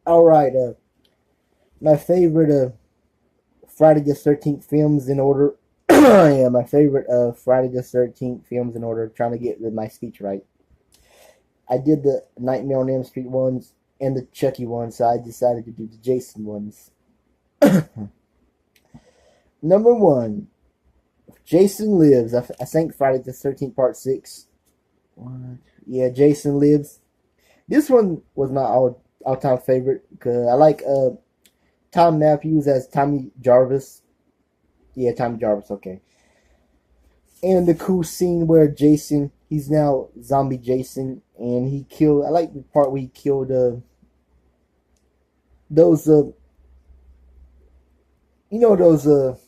All right. My favorite Friday the 13th films in order. Yeah, my favorite Friday the 13th films in order. Trying to get my speech right. I did the Nightmare on Elm Street ones and the Chucky ones, so I decided to do the Jason ones. Number one, Jason Lives. I think Friday the 13th Part 6. What? Yeah, Jason Lives. This one was my all time favorite because I like Tom Matthews as Tommy Jarvis. Yeah, Tommy Jarvis. Okay, and the cool scene where Jason, he's now zombie Jason, and he killed. I like the part where he killed those those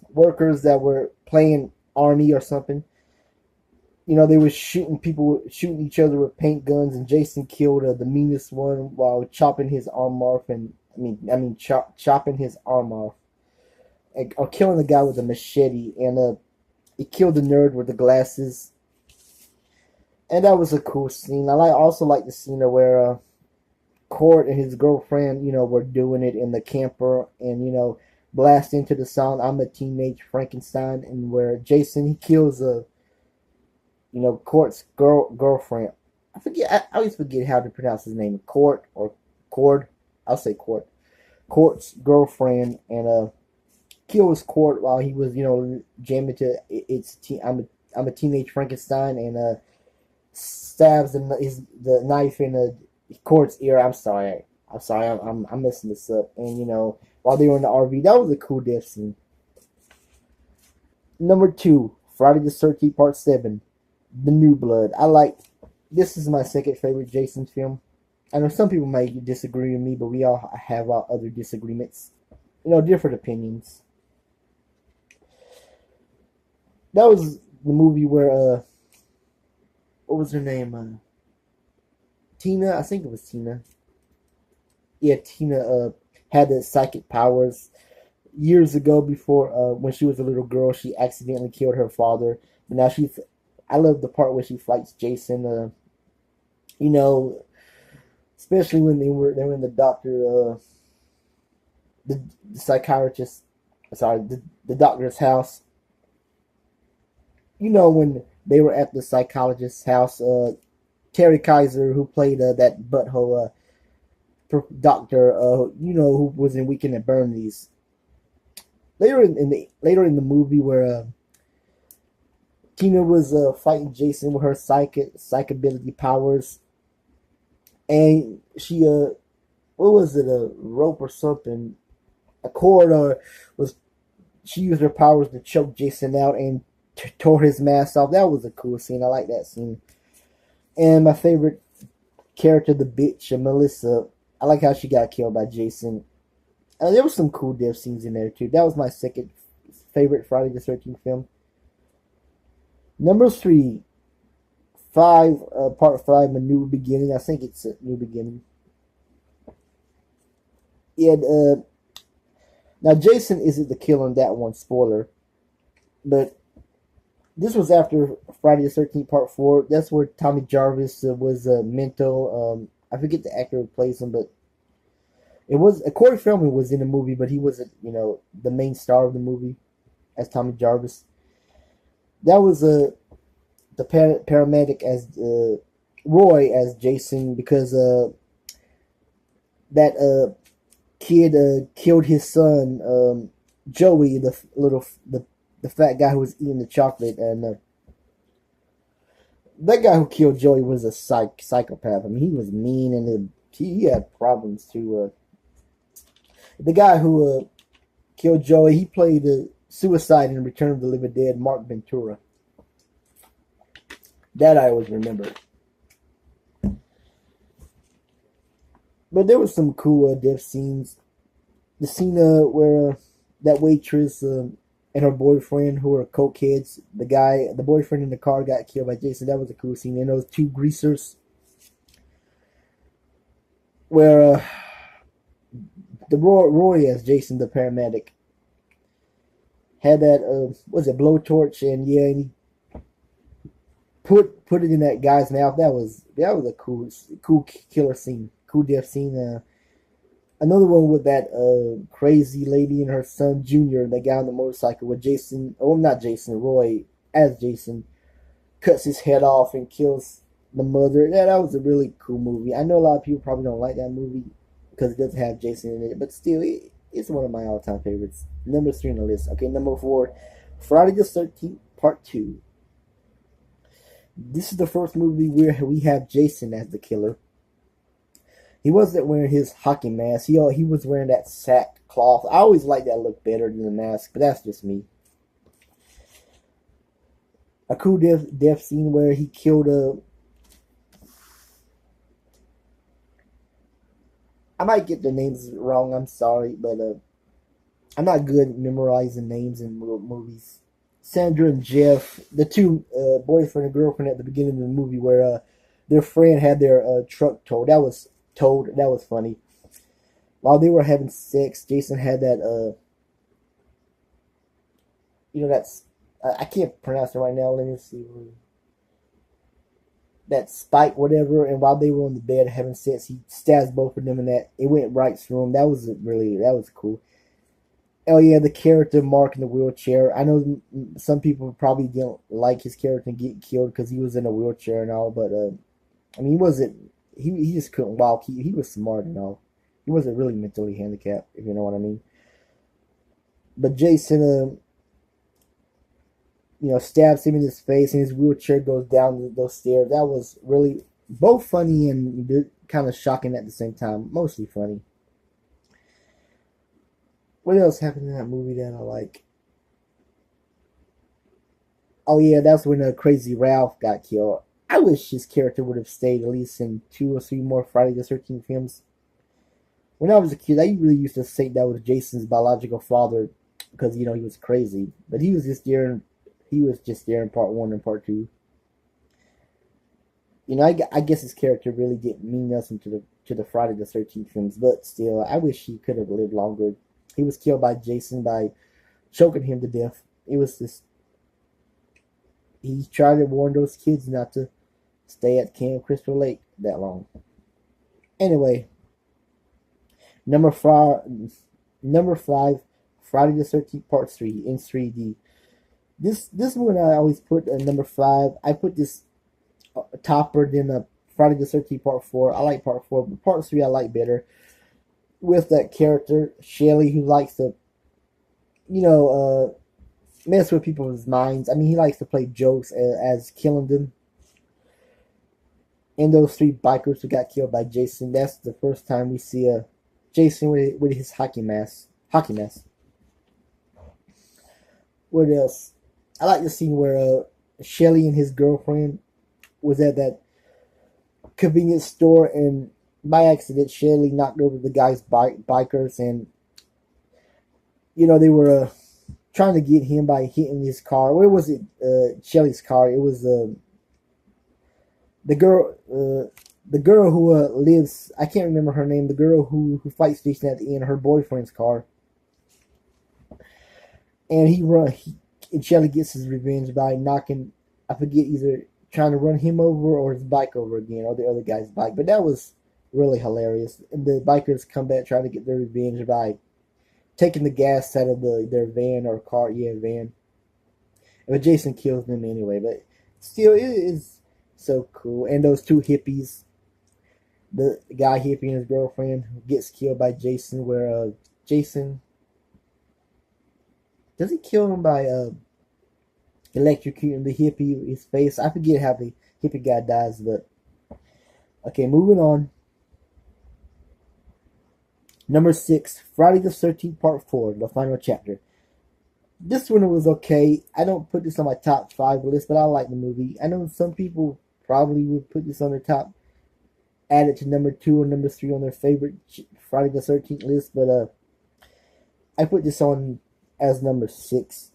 workers that were playing army or something. They were shooting people, shooting each other with paint guns, and Jason killed the meanest one while chopping his arm off, and chopping his arm off, or killing the guy with a machete, and he killed the nerd with the glasses, and that was a cool scene. Also like the scene where Court and his girlfriend, were doing it in the camper, and blast into the song "I'm a Teenage Frankenstein," and where Jason he kills Court's girlfriend. I forget. I always forget how to pronounce his name. Court or Cord. I'll say Court. Court's girlfriend, and kills Court while he was jamming to I'm a Teenage Frankenstein, and stabs the knife in Court's ear. I'm sorry. I'm messing this up. And while they were in the RV, that was a cool death scene. Number two, Friday the 13th Part 7, The New Blood. This is my second favorite Jason film. I know some people might disagree with me, but we all have our other disagreements. Different opinions. That was the movie where what was her name? Tina. I think it was Tina. Yeah, Tina had the psychic powers years ago before when she was a little girl. She accidentally killed her father, but now she's. I love the part where she fights Jason. You know, especially when they were in the doctor, the psychiatrist. Sorry, the doctor's house. When they were at the psychologist's house. Terry Kaiser, who played that butthole doctor, who was in Weekend at Bernie's. Later in the movie, where Tina was fighting Jason with her psych ability powers, and she what was it, a rope or something, a cord, or was she used her powers to choke Jason out and tore his mask off. That was a cool scene. I like that scene. And my favorite character, the bitch, Melissa. I like how she got killed by Jason. There was some cool death scenes in there too. That was my second favorite Friday the 13th film. Number three, part five, A New Beginning. I think it's A New Beginning. Yeah. Now Jason isn't the killer in that one. Spoiler, but this was after Friday the 13th Part 4. That's where Tommy Jarvis was mental. I forget the actor who plays him, but it was Corey Feldman was in the movie, but he wasn't, the main star of the movie as Tommy Jarvis. That was the paramedic as Roy as Jason, because that kid killed his son, Joey, the fat guy who was eating the chocolate, and that guy who killed Joey was a psychopath. I mean, he was mean, and he had problems too. The guy who killed Joey, he played Suicide in Return of the Living Dead, Mark Ventura. That I always remember. But there was some cool death scenes. The scene where that waitress and her boyfriend, who were cokeheads, the boyfriend in the car got killed by Jason. That was a cool scene. And those two greasers, where the Roy as Jason, the paramedic, had that was it blowtorch, and yeah, and he put it in that guy's mouth. That was a cool killer scene, cool death scene. Another one with that crazy lady and her son Junior, and the guy on the motorcycle with Jason. Oh, not Jason. Roy as Jason cuts his head off and kills the mother. Yeah, that was a really cool movie. I know a lot of people probably don't like that movie because it doesn't have Jason in it, but still, it's one of my all-time favorites. Number 3 on the list. Okay, number 4, Friday the 13th Part 2. This is the first movie where we have Jason as the killer. He wasn't wearing his hockey mask. He was wearing that sackcloth. I always like that look better than the mask, but that's just me. A cool death scene where he killed a. I might get the names wrong. I'm sorry, but I'm not good at memorizing names in movies. Sandra and Jeff, the two boyfriend and girlfriend at the beginning of the movie, where their friend had their truck towed. That was towed. That was funny. While they were having sex, Jason had that that's I can't pronounce it right now. Let me see. That spike, whatever, and while they were on the bed having sex, he stabs both of them, and that it went right through them. That was cool. Oh yeah, the character Mark in the wheelchair. I know some people probably didn't like his character getting killed because he was in a wheelchair and all, but I mean, he wasn't. He just couldn't walk. He was smart and all. He wasn't really mentally handicapped, if you know what I mean. But Jason, stabs him in his face, and his wheelchair goes down those stairs. That was really both funny and kind of shocking at the same time. Mostly funny. What else happened in that movie that I like? Oh yeah, that's when Crazy Ralph got killed. I wish his character would have stayed at least in 2 or 3 more Friday the 13th films. When I was a kid, I really used to say that was Jason's biological father because he was crazy, but he was just there. He was just there in part 1 and part 2. I guess his character really didn't mean nothing to the Friday the 13th films, but still, I wish he could have lived longer. He was killed by Jason by choking him to death. It was just he tried to warn those kids not to stay at Camp Crystal Lake that long. Anyway, number five, number 5, Friday the 13th Part 3 in 3D. This one I always put at number 5. I put this topper than Friday the 13th Part 4. I like Part 4, but Part 3 I like better. With that character, Shelly, who likes to, you know, mess with people's minds. I mean, he likes to play jokes as killing them. And those 3 bikers who got killed by Jason. That's the first time we see a Jason with his hockey mask. Hockey mask. What else? I like the scene where Shelly and his girlfriend was at that convenience store, and by accident, Shelly knocked over the guy's bikers, and they were trying to get him by hitting his car. Where was it? Shelly's car. It was the girl. The girl who lives. I can't remember her name. The girl who fights Jason at the end. Her boyfriend's car. And and Shelly gets his revenge by knocking. I forget, either trying to run him over or his bike over again, or the other guy's bike. But that was really hilarious. And the bikers come back trying to get their revenge by taking the gas out of their van or car. Yeah, van. But Jason kills them anyway. But still, it is so cool. And those 2 hippies, the guy hippie and his girlfriend, gets killed by Jason. Where Jason, does he kill him by electrocuting the hippie his face? I forget how the hippie guy dies, but okay, moving on. Number 6, Friday the 13th Part 4, the final chapter. This one was okay. I don't put this on my top 5 list, but I like the movie. I know some people probably would put this on their top, add it to number 2 or number 3 on their favorite Friday the 13th list, but I put this on as number 6.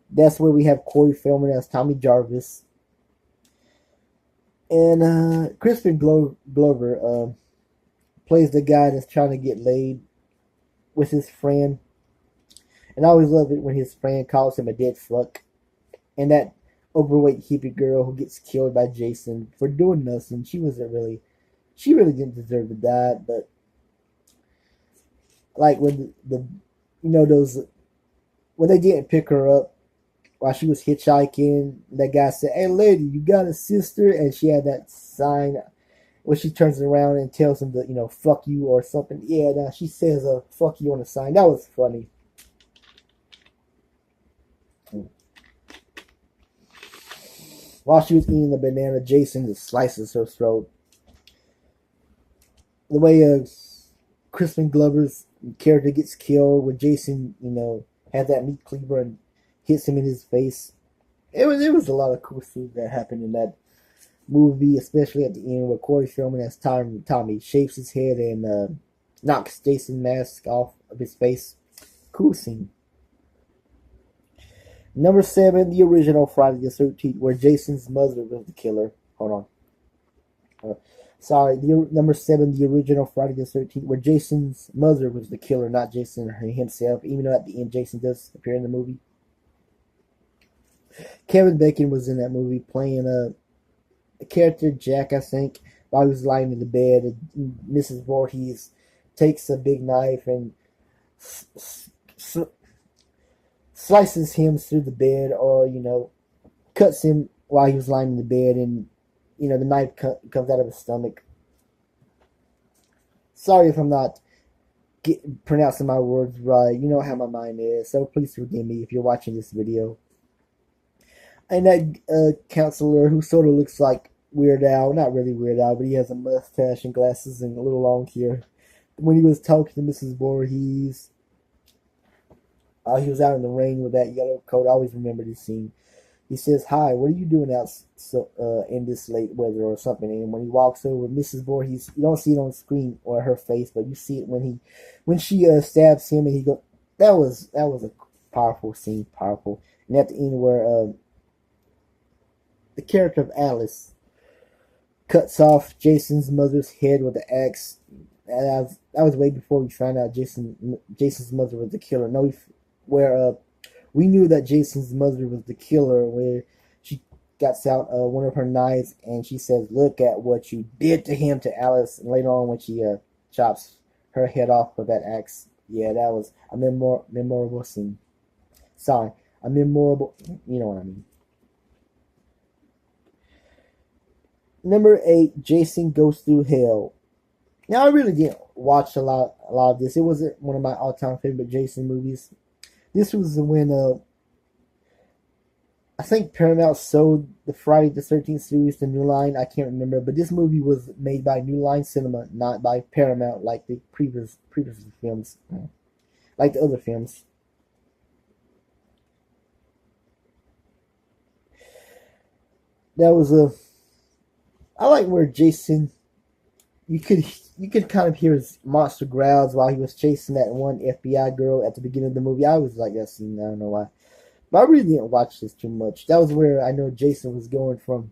That's where we have Corey Feldman as Tommy Jarvis. And Crispin Glover plays the guy that's trying to get laid with his friend. And I always love it when his friend calls him a dead fuck. And that overweight hippie girl who gets killed by Jason for doing nothing. She really didn't deserve to die, but like when those when they didn't pick her up while she was hitchhiking. That guy said, "Hey, lady, you got a sister?" And she had that sign where she turns around and tells him to fuck you or something. Yeah, now she says fuck you on the sign. That was funny. While she was eating the banana, Jason just slices her throat. The way Crispin Glover's character gets killed, when Jason, has that meat cleaver and hits him in his face. It was a lot of cool things that happened in that movie, especially at the end where Corey Feldman as Tommy shapes his head and knocks Jason's mask off of his face. Cool scene. Number 7, the original Friday the 13th, where Jason's mother was the killer. Hold on. Sorry, number 7, the original Friday the 13th, where Jason's mother was the killer, not Jason himself, even though at the end Jason does appear in the movie. Kevin Bacon was in that movie playing a character, Jack, I think, while he was lying in the bed. And Mrs. Voorhees takes a big knife and slices him through the bed, or cuts him while he was lying in the bed, and the knife comes out of his stomach. Sorry if I'm not pronouncing my words right. You know how my mind is, so please forgive me if you're watching this video. And that counselor who sort of looks like Weird Al, not really Weird Al, but he has a mustache and glasses and a little long hair. When he was talking to Mrs. Voorhees, he was out in the rain with that yellow coat. I always remember this scene. He says, "Hi, what are you doing out in this late weather," or something? And when he walks over, Mrs. Voorhees, you don't see it on screen or her face, but you see it when she stabs him, and he goes. That was a powerful scene, powerful. And at the end, where the character of Alice cuts off Jason's mother's head with the axe. And that was way before we found out Jason's mother was the killer. No, we knew that Jason's mother was the killer, where she gets out one of her knives and she says, "Look at what you did to him," to Alice. And later on, when she chops her head off with that axe, yeah, that was a memorable scene. Sorry, a memorable. You know what I mean. Number 8, Jason Goes Through Hell. Now, I really didn't watch a lot of this. It wasn't one of my all-time favorite Jason movies. This was when I think Paramount sold the Friday the 13th series to New Line. I can't remember, but this movie was made by New Line Cinema, not by Paramount like the previous films, like the other films. That was I like where Jason, you could kind of hear his monster growls while he was chasing that one FBI girl at the beginning of the movie. I always like that scene. I don't know why, but I really didn't watch this too much. That was where I know Jason was going from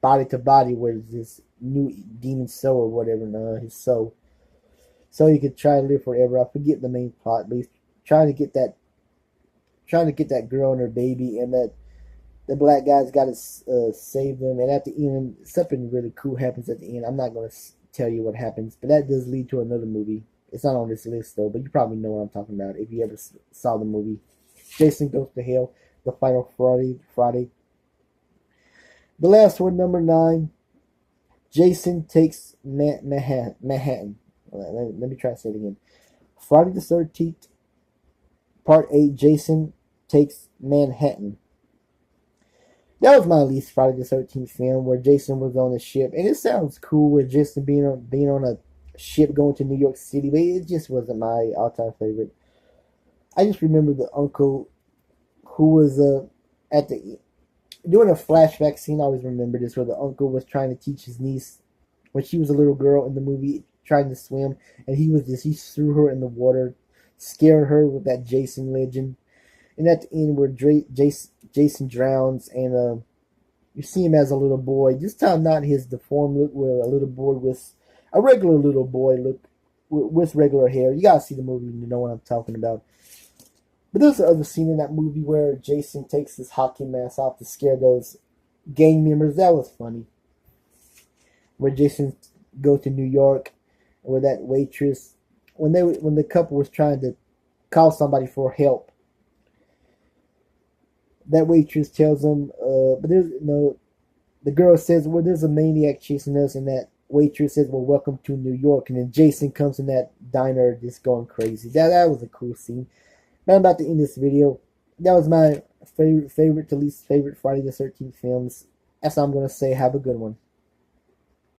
body to body with this new demon soul or whatever, his soul, so he could try to live forever. I forget the main plot, but he's trying to get that girl and her baby, and that the black guy's got to save them. And at the end, something really cool happens at the end. I'm not going to tell you what happens, but that does lead to another movie. It's not on this list, though, but you probably know what I'm talking about if you ever saw the movie. Jason Goes to Hell, the final Friday. The last one, number 9, Jason Takes Manhattan. Let me try to say it again. Friday the 13th, Part 8, Jason Takes Manhattan. That was my least Friday the 13th film, where Jason was on a ship. And it sounds cool with Jason being on a ship going to New York City, but it just wasn't my all-time favorite. I just remember the uncle who was doing a flashback scene. I always remember this, where the uncle was trying to teach his niece, when she was a little girl in the movie, trying to swim, and he threw her in the water, scared her with that Jason legend. And at the end, where Jason drowns, and you see him as a little boy. This time, not his deformed look, where a little boy with a regular little boy look with regular hair. You gotta see the movie to know what I'm talking about. But there's another scene in that movie where Jason takes his hockey mask off to scare those gang members. That was funny. Where Jason goes to New York, where that waitress when the couple was trying to call somebody for help, that waitress tells them, but there's no. The girl says, "Well, there's a maniac chasing us," and that waitress says, "Well, welcome to New York." And then Jason comes in that diner, just going crazy. That was a cool scene. But I'm about to end this video. That was my favorite to least favorite Friday the 13th films. That's all I'm gonna say. Have a good one.